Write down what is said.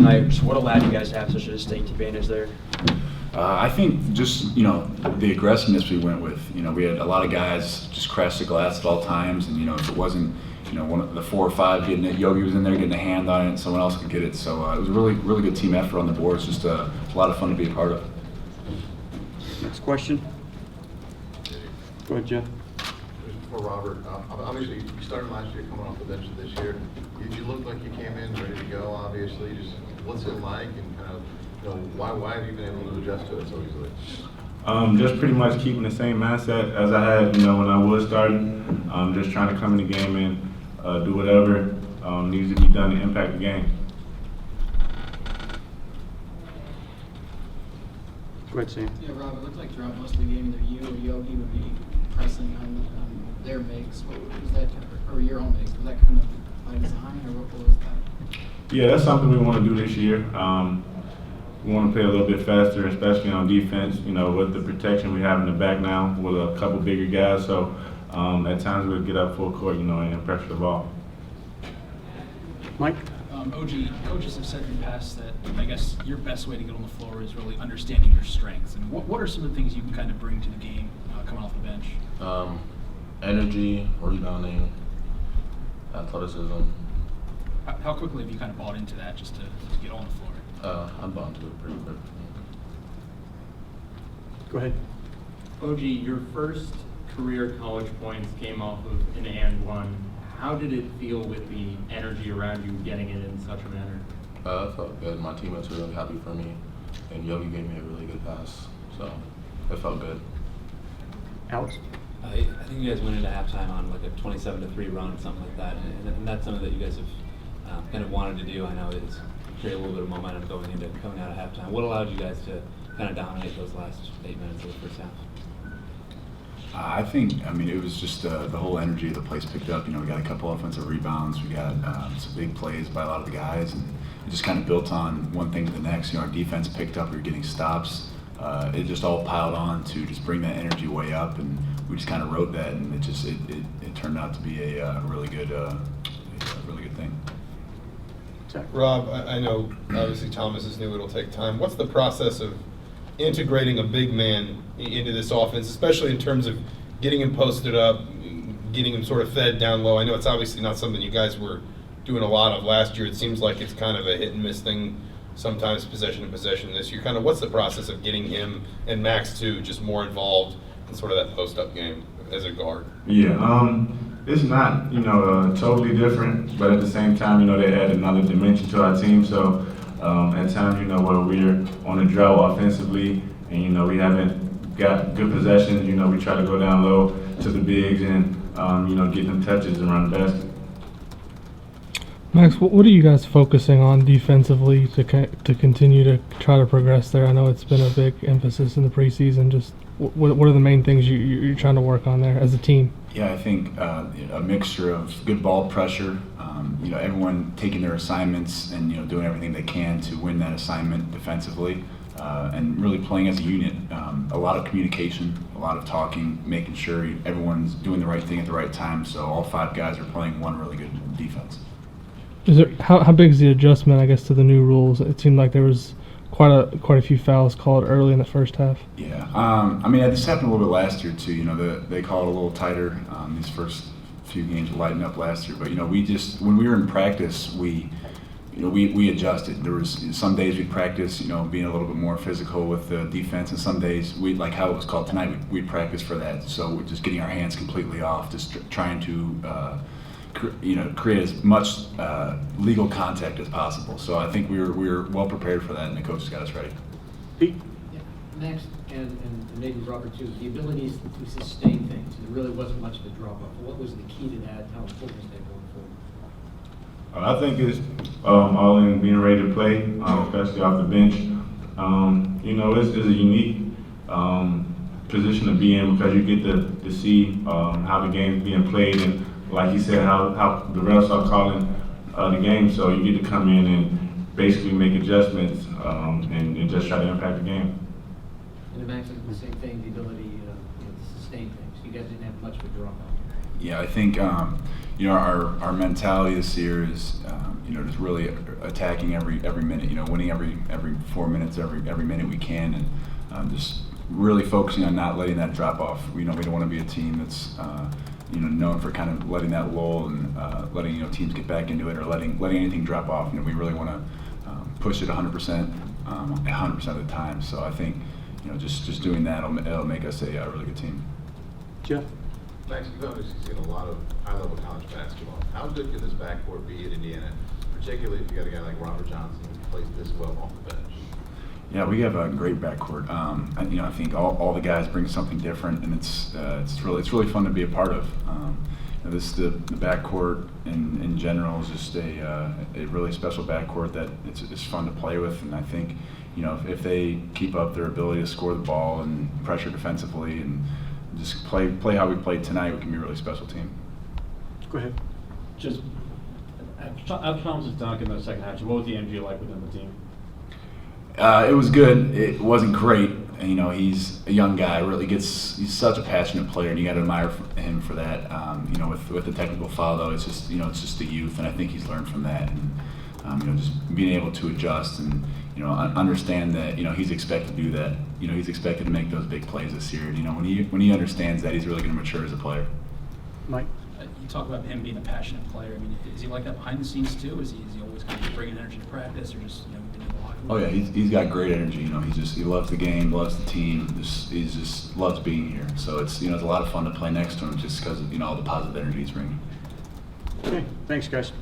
tonight. Just what allowed you guys to have such a distinct advantage there? I think just, the aggressiveness we went with. We had a lot of guys just crash the glass at all times, and, if it wasn't, one of the 4 or 5 getting it, Yogi was in there getting a hand on it, and someone else could get it. So it was a really, really good team effort on the boards. Just a lot of fun to be a part of. Next question. Go ahead, Jeff. For Robert, obviously you started last year, coming off the bench this year. Did you look like you came in ready to go? Obviously, just what's it like, and kind of, why have you been able to adjust to it so easily? Just pretty much keeping the same mindset as I had, when I was starting. Just trying to come in the game and do whatever needs to be done to impact the game. Go ahead, Sam. Yeah, Rob, it looked like throughout most of the game, either you or Yogi would be pressing on their makes. What was that, or your own makes? Was that kind of by design, or what was that? Yeah, that's something we want to do this year. We want to play a little bit faster, especially on defense, with the protection we have in the back now with a couple bigger guys. So at times we'll get up full court, and pressure the ball. Mike? Coaches have said in the past that I guess your best way to get on the floor is really understanding your strengths. And what are some of the things you can kind of bring to the game coming off the bench? Energy, rebounding, athleticism. How quickly have you kind of bought into that just to get on the floor? I'm bought into it pretty quick. Go ahead. OG, your first career college points came off of an and one. How did it feel with the energy around you getting it in such a manner? It felt good. My teammates were really happy for me, and Yogi gave me a really good pass, so it felt good. Alex? I think you guys went into halftime on like a 27-3 run, something like that, and that's something that you guys have kind of wanted to do. I know it's created a little bit of momentum coming out of halftime. What allowed you guys to kind of dominate those last 8 minutes of the first half? I think, it was just the whole energy of the place picked up. We got a couple offensive rebounds. We got some big plays by a lot of the guys, and it just kind of built on one thing to the next. Our defense picked up. We were getting stops. It just all piled on to just bring that energy way up, and we just kind of rode that, and it turned out to be a really good thing. Rob, I know obviously Thomas is new. It'll take time. What's the process of integrating a big man into this offense, especially in terms of getting him posted up, getting him sort of fed down low? I know it's obviously not something you guys were doing a lot of last year. It seems like it's kind of a hit and miss thing, sometimes possession to possession this year. Kind of what's the process of getting him and Max too just more involved in sort of that post-up game as a guard? Yeah, it's not, totally different, but at the same time, they add another dimension to our team. So at times, where we're on a drought offensively and, we haven't got good possessions, we try to go down low to the bigs and, get them touches around the basket. Max, what are you guys focusing on defensively to continue to try to progress there? I know it's been a big emphasis in the preseason. Just what are the main things you're trying to work on there as a team? Yeah, I think a mixture of good ball pressure, everyone taking their assignments and doing everything they can to win that assignment defensively, and really playing as a unit. A lot of communication, a lot of talking, making sure everyone's doing the right thing at the right time. So all 5 guys are playing one really good defense. How big is the adjustment, I guess, to the new rules? It seemed like there was quite a few fouls called early in the first half. Yeah, this happened a little bit last year too. They call it a little tighter. These first few games lightened up last year, but when we were in practice, we adjusted. There was some days we'd practice, being a little bit more physical with the defense, and some days like how it was called tonight, we'd practice for that. So we're just getting our hands completely off, just trying to create as much legal contact as possible. So I think we were well prepared for that, and the coaches got us ready. Pete? Yeah. Max and maybe Robert too, the abilities to sustain things. There really wasn't much of a drop off. What was the key to that? How important is that going forward? I think it's all in being ready to play, especially off the bench. It's a unique position to be in because you get to see how the game's being played, and like you said, how the refs are calling the game. So you get to come in and basically make adjustments and just try to impact the game. And the Max, the same thing, the ability to sustain things. You guys didn't have much of a drop off. Yeah, I think our mentality this year is just really attacking every minute. Winning every 4 minutes, every minute we can, and just really focusing on not letting that drop off. We don't want to be a team that's known for kind of letting that lull and letting teams get back into it or letting anything drop off. We really want to push it 100%, 100% of the time. So I think just doing that it'll make us a really good team. Jeff? Max, you've obviously seen a lot of high-level college basketball. How good can this backcourt be at Indiana, particularly if you got a guy like Robert Johnson who plays this well off the bench? Yeah, we have a great backcourt. I think all the guys bring something different, and it's really fun to be a part of. The backcourt in general is just a really special backcourt that it's fun to play with, and I think if they keep up their ability to score the ball and pressure defensively and just play how we played tonight, we can be a really special team. Go ahead. Just after Thomas' dunk in the second half, what was the energy like within the team? It was good. It wasn't great. He's a young guy. He's such a passionate player, and you got to admire him for that. With the technical foul though, it's just the youth, and I think he's learned from that. And just being able to adjust and understand that he's expected to do that. He's expected to make those big plays this year. When he understands that, he's really going to mature as a player. Mike? You talk about him being a passionate player. I mean, is he like that behind the scenes too? Is he always kind of bringing energy to practice, or just in the locker room? Oh yeah, he's got great energy. He loves the game, loves the team. He just loves being here. So it's a lot of fun to play next to him just because of all the positive energy he's bringing. Okay, thanks guys.